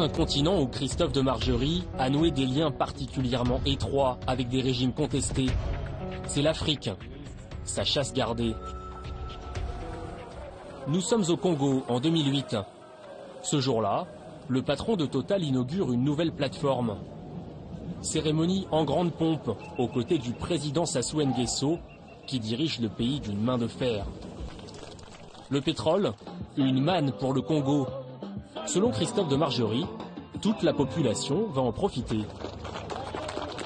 un continent où Christophe de Margerie a noué des liens particulièrement étroits avec des régimes contestés. C'est l'Afrique, sa chasse gardée. Nous sommes au Congo en 2008. Ce jour-là, le patron de Total inaugure une nouvelle plateforme. Cérémonie en grande pompe, aux côtés du président Sassou Nguesso, qui dirige le pays d'une main de fer. Le pétrole, une manne pour le Congo. Selon Christophe de Margerie, toute la population va en profiter.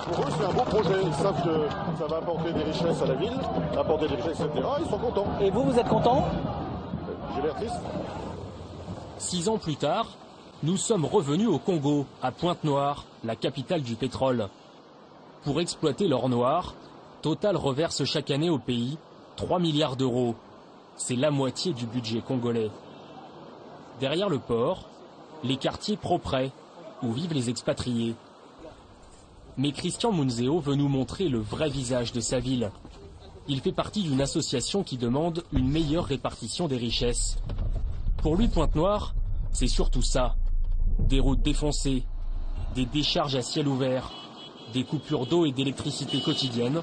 Pour eux, c'est un beau projet. Ils savent que ça va apporter des richesses à la ville, apporter des richesses, etc. Ils sont contents. Et vous, vous êtes content? J'ai l'air triste. 6 ans plus tard, nous sommes revenus au Congo, à Pointe-Noire, la capitale du pétrole. Pour exploiter l'or noir, Total reverse chaque année au pays 3 milliards d'euros. C'est la moitié du budget congolais. Derrière le port, les quartiers propres, où vivent les expatriés. Mais Christian Munzeo veut nous montrer le vrai visage de sa ville. Il fait partie d'une association qui demande une meilleure répartition des richesses. Pour lui, Pointe-Noire, c'est surtout ça. Des routes défoncées, des décharges à ciel ouvert, des coupures d'eau et d'électricité quotidiennes.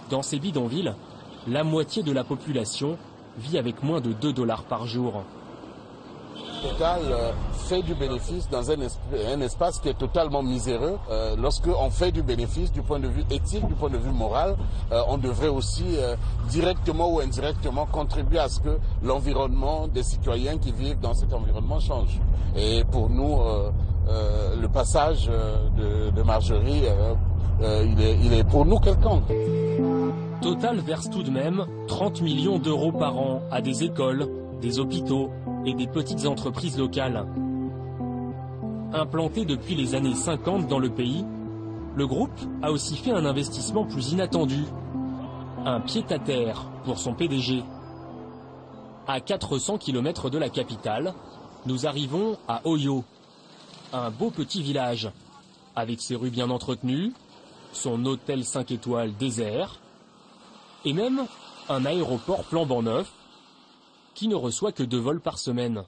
Dans ces bidonvilles, la moitié de la population vit avec moins de 2 $ par jour. Total fait du bénéfice dans un espace qui est totalement miséreux. Lorsqu'on fait du bénéfice du point de vue éthique, du point de vue moral, on devrait aussi directement ou indirectement contribuer à ce que l'environnement des citoyens qui vivent dans cet environnement change. Et pour nous, le passage de Margerie, il est pour nous quelconque. Total verse tout de même 30 millions d'euros par an à des écoles, des hôpitaux et des petites entreprises locales. Implanté depuis les années 50 dans le pays, le groupe a aussi fait un investissement plus inattendu. Un pied-à-terre pour son PDG. À 400 km de la capitale, nous arrivons à Oyo, un beau petit village, avec ses rues bien entretenues, son hôtel 5 étoiles désert, et même un aéroport flambant neuf, qui ne reçoit que 2 vols par semaine.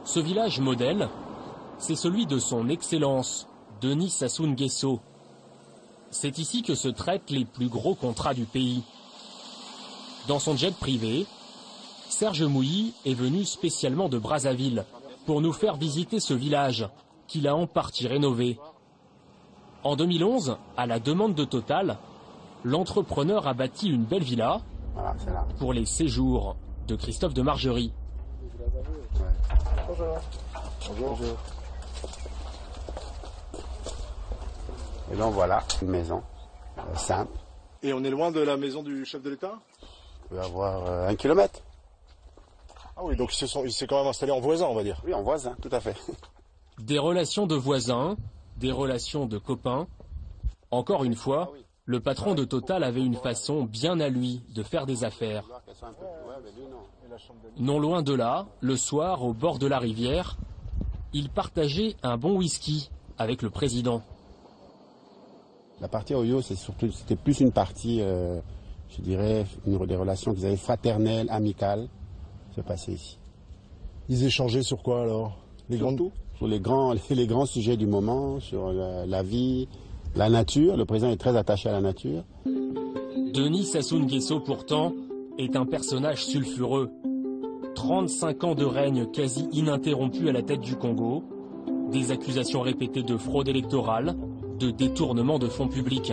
Ce village modèle, c'est celui de son Excellence, Denis Sassou Nguesso. C'est ici que se traitent les plus gros contrats du pays. Dans son jet privé, Serge Mouilly est venu spécialement de Brazzaville pour nous faire visiter ce village qu'il a en partie rénové. En 2011, à la demande de Total, l'entrepreneur a bâti une belle villa pour les séjours de Christophe de Margerie. Bonjour. Bonjour. Et donc voilà, une maison simple. Et on est loin de la maison du chef de l'État? On peut avoir 1 kilomètre. Ah oui, donc il s'est quand même installé en voisin, on va dire. Oui, en voisin, tout à fait. Des relations de voisins, des relations de copains. Encore une fois, le patron de Total avait une façon bien à lui de faire des affaires. Non loin de là, le soir, au bord de la rivière, il partageait un bon whisky avec le président. La partie Oyo, c'était plus une partie, je dirais, des relations qu'ils avaient fraternelles, amicales, se passaient ici. Ils échangeaient sur quoi alors? Sur les grands sujets du moment, sur la vie, la nature. Le président est très attaché à la nature. Denis Sassou Nguesso, pourtant, est un personnage sulfureux. 35 ans de règne quasi ininterrompu à la tête du Congo, des accusations répétées de fraude électorale, de détournement de fonds publics.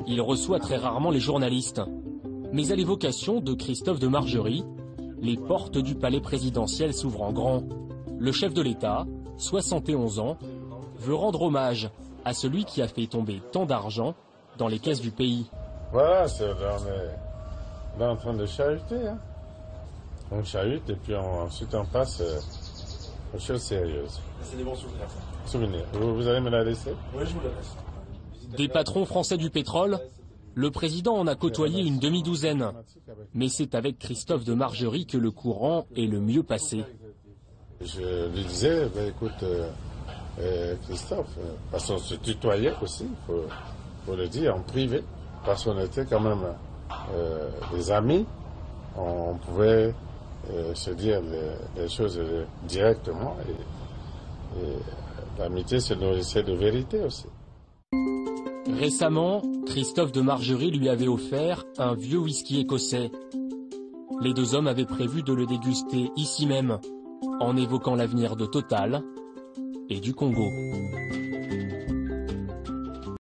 Il reçoit très rarement les journalistes. Mais à l'évocation de Christophe de Margerie, les portes du palais présidentiel s'ouvrent en grand. Le chef de l'État, 71 ans, veut rendre hommage à celui qui a fait tomber tant d'argent dans les caisses du pays. Voilà, on est en train de chahuter. Hein. On chahute et puis ensuite on passe aux choses sérieuses. C'est des bons souvenirs, ça. Souvenirs. Vous allez me la laisser? Oui, je vous la laisse. Des patrons français du pétrole, le président en a côtoyé une demi-douzaine. Mais c'est avec Christophe de Margerie que le courant est le mieux passé. Je lui disais, écoute, Christophe, parce qu'on se tutoyait aussi, faut le dire, en privé, parce qu'on était quand même des amis. On pouvait se dire les choses directement. Et l'amitié, c'est nourrissait de vérité aussi. Récemment, Christophe de Margerie lui avait offert un vieux whisky écossais. Les deux hommes avaient prévu de le déguster ici même, en évoquant l'avenir de Total et du Congo.